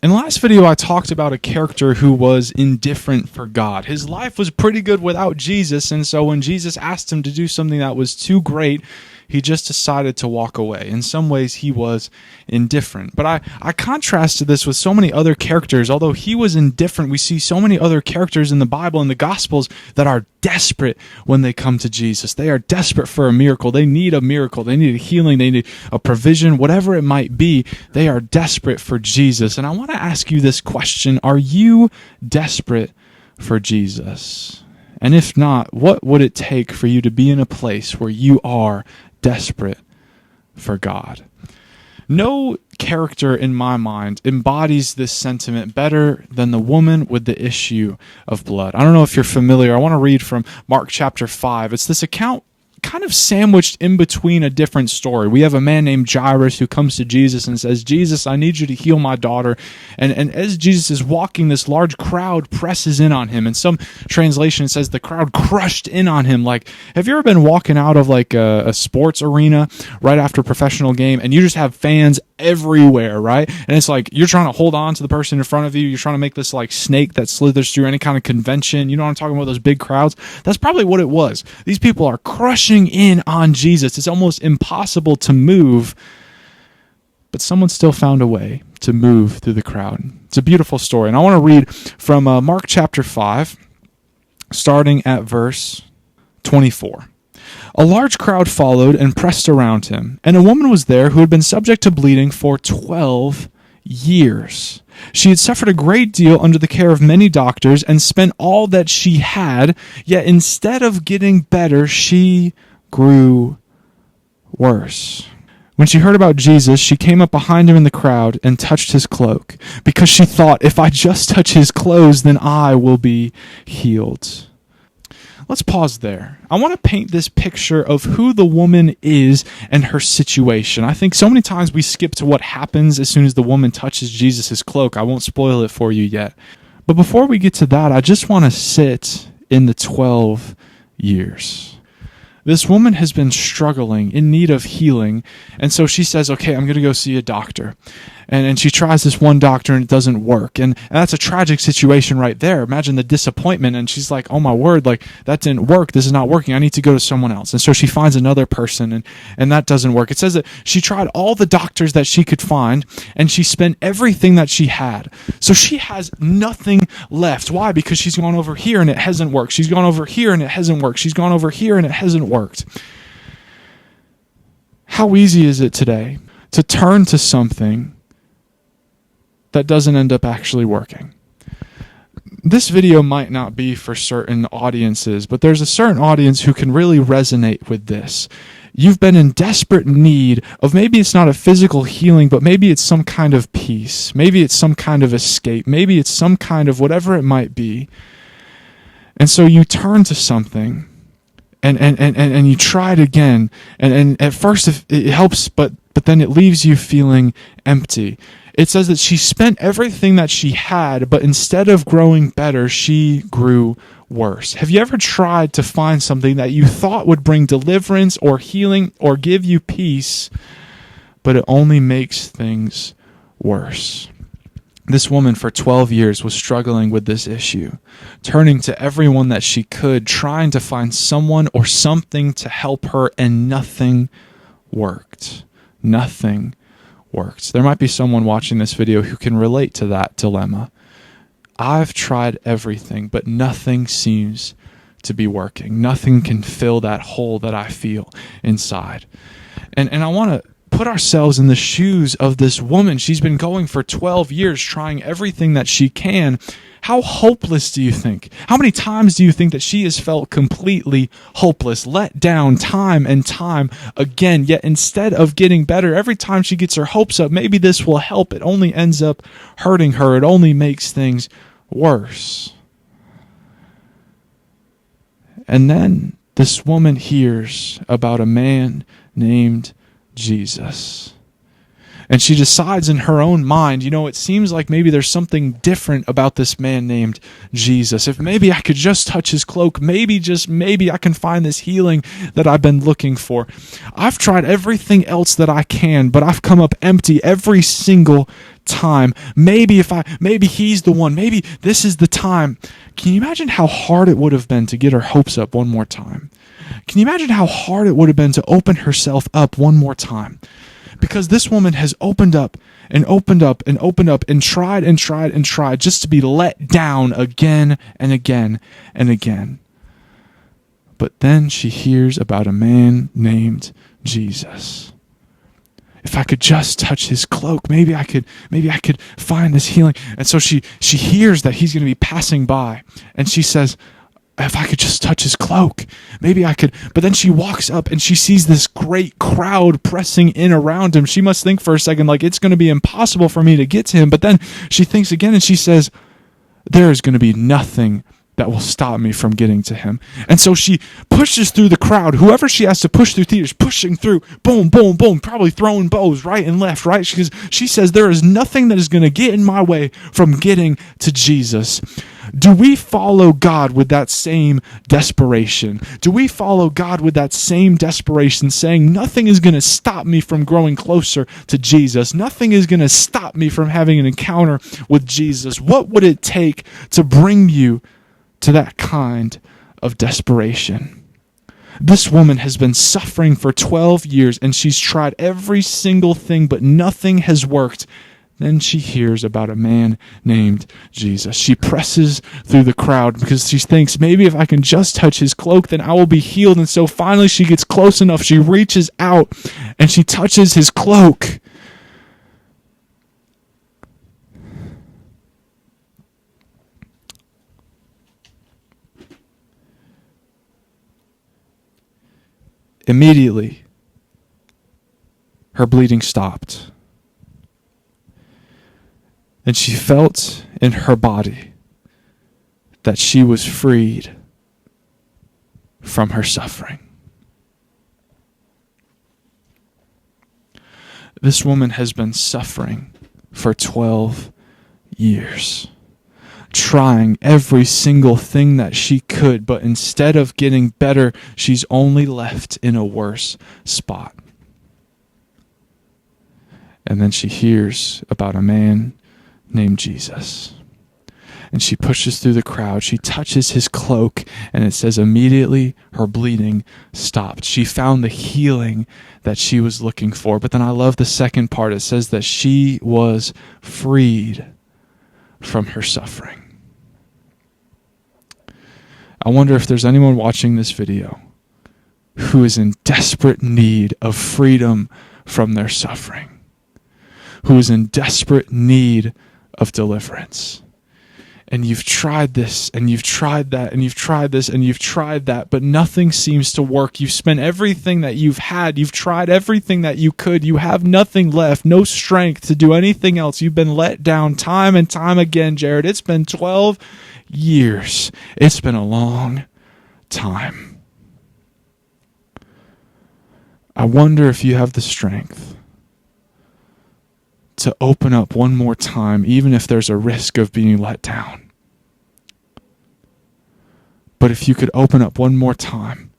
In the last video, I talked about a character who was indifferent for God. His life was pretty good without Jesus, and so when Jesus asked him to do something that was too great, he just decided to walk away. In some ways, he was indifferent. But I contrasted this with so many other characters. Although he was indifferent, we see so many other characters in the Bible and the Gospels that are desperate when they come to Jesus. They are desperate for a miracle. They need a miracle. They need a healing. They need a provision, whatever it might be. They are desperate for Jesus. And I want to ask you this question. Are you desperate for Jesus? And if not, what would it take for you to be in a place where you are desperate for God? No character in my mind embodies this sentiment better than the woman with the issue of blood. I don't know if you're familiar. I want to read from Mark chapter 5. It's this account kind of sandwiched in between a different story. We have a man named Jairus who comes to Jesus and says, Jesus, I need you to heal my daughter. And as Jesus is walking, this large crowd presses in on him. And some translation says the crowd crushed in on him. Like, have you ever been walking out of like a sports arena right after a professional game and you just have fans everywhere, right? And it's like you're trying to hold on to the person in front of you. You're trying to make this like snake that slithers through any kind of convention. You know what I'm talking about? Those big crowds. That's probably what it was. These people are crushing in on Jesus. It's almost impossible to move, but someone still found a way to move through the crowd. It's a beautiful story. And I want to read from Mark chapter 5, starting at verse 24. A large crowd followed and pressed around him, and a woman was there who had been subject to bleeding for 12 years. She had suffered a great deal under the care of many doctors and spent all that she had, yet instead of getting better, she grew worse. When she heard about Jesus, she came up behind him in the crowd and touched his cloak, because she thought, if I just touch his clothes, then I will be healed. Let's pause there. I want to paint this picture of who the woman is and her situation. I think so many times we skip to what happens as soon as the woman touches Jesus' cloak. I won't spoil it for you yet. But before we get to that, I just want to sit in the 12 years. This woman has been struggling, in need of healing, and so she says, okay, I'm going to go see a doctor. And she tries this one doctor and it doesn't work. And that's a tragic situation right there. Imagine the disappointment. And she's like, oh my word, like that didn't work. This is not working. I need to go to someone else. And so she finds another person and that doesn't work. It says that she tried all the doctors that she could find and she spent everything that she had. So she has nothing left. Why? Because she's gone over here and it hasn't worked. She's gone over here and it hasn't worked. She's gone over here and it hasn't worked. How easy is it today to turn to something that doesn't end up actually working? This video might not be for certain audiences, but there's a certain audience who can really resonate with this. You've been in desperate need of, maybe it's not a physical healing, but maybe it's some kind of peace. Maybe it's some kind of escape. Maybe it's some kind of whatever it might be. And so you turn to something and you try it again. And at first it helps, but then it leaves you feeling empty. It says that she spent everything that she had, but instead of growing better, she grew worse. Have you ever tried to find something that you thought would bring deliverance or healing or give you peace, but it only makes things worse? This woman for 12 years was struggling with this issue, turning to everyone that she could, trying to find someone or something to help her, and nothing worked. Nothing worked. There might be someone watching this video who can relate to that dilemma. I've tried everything, but nothing seems to be working. Nothing can fill that hole that I feel inside. And I want to put ourselves in the shoes of this woman. She's been going for 12 years, trying everything that she can. How hopeless do you think? How many times do you think that she has felt completely hopeless, let down time and time again? Yet instead of getting better, every time she gets her hopes up, maybe this will help, it only ends up hurting her. It only makes things worse. And then this woman hears about a man named Jesus. And she decides in her own mind, it seems like maybe there's something different about this man named Jesus. If maybe I could just touch his cloak, maybe, just maybe, I can find this healing that I've been looking for. I've tried everything else that I can, but I've come up empty every single time. Maybe he's the one. Maybe this is the time. Can you imagine how hard it would have been to get her hopes up one more time? Can you imagine how hard it would have been to open herself up one more time? Because this woman has opened up and opened up and opened up and tried and tried and tried just to be let down again and again and again. But then she hears about a man named Jesus. If I could just touch his cloak, maybe I could find this healing. And so she hears that he's going to be passing by, and she says, if I could just touch his cloak, maybe I could. But then she walks up and she sees this great crowd pressing in around him. She must think for a second, like, it's going to be impossible for me to get to him. But then she thinks again and she says, there is going to be nothing that will stop me from getting to him. And so she pushes through the crowd. Whoever she has to push through theaters, pushing through, boom, boom, boom, probably throwing bows right and left, right? Because she says, there is nothing that is going to get in my way from getting to Jesus. Do we follow God with that same desperation? Do we follow God with that same desperation, saying nothing is going to stop me from growing closer to Jesus? Nothing is going to stop me from having an encounter with Jesus. What would it take to bring you to that kind of desperation? This woman has been suffering for 12 years, and she's tried every single thing, but nothing has worked. Then she hears about a man named Jesus. She presses through the crowd because she thinks, maybe if I can just touch his cloak, then I will be healed. And so finally she gets close enough. She reaches out and she touches his cloak. Immediately, her bleeding stopped. And she felt in her body that she was freed from her suffering. This woman has been suffering for 12 years, trying every single thing that she could, but instead of getting better, she's only left in a worse spot. And then she hears about a man named Jesus. And she pushes through the crowd. She touches his cloak, and it says immediately her bleeding stopped. She found the healing that she was looking for. But then I love the second part. It says that she was freed from her suffering. I wonder if there's anyone watching this video who is in desperate need of freedom from their suffering, who is in desperate need of deliverance. And you've tried this, and you've tried that, and you've tried this, and you've tried that, but nothing seems to work. You've spent everything that you've had. You've tried everything that you could. You have nothing left, no strength to do anything else. You've been let down time and time again, Jared. It's been 12 years. It's been a long time. I wonder if you have the strength to open up one more time, even if there's a risk of being let down. But if you could open up one more time,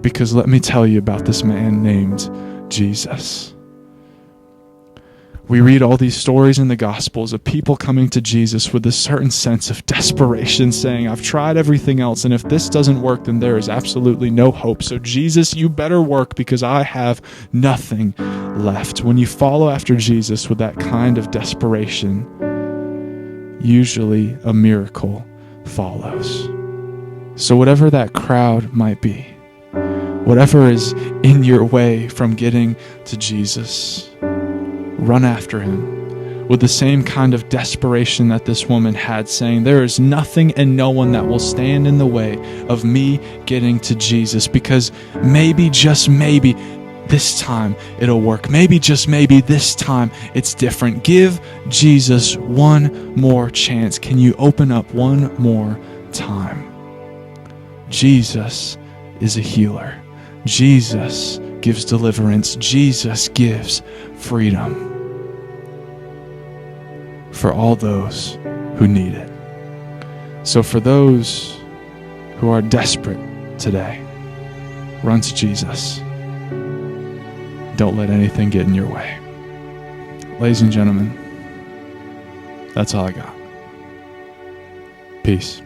because let me tell you about this man named Jesus. We read all these stories in the Gospels of people coming to Jesus with a certain sense of desperation, saying, I've tried everything else, and if this doesn't work, then there is absolutely no hope. So Jesus, you better work, because I have nothing left. When you follow after Jesus with that kind of desperation, usually a miracle follows. So whatever that crowd might be, whatever is in your way from getting to Jesus, run after him with the same kind of desperation that this woman had, saying, there is nothing and no one that will stand in the way of me getting to Jesus, because maybe, just maybe, this time it'll work. Maybe, just maybe, this time it's different. Give Jesus one more chance. Can you open up one more time? Jesus is a healer. Jesus gives deliverance. Jesus gives freedom for all those who need it. So for those who are desperate today, run to Jesus. Don't let anything get in your way. Ladies and gentlemen, that's all I got. Peace.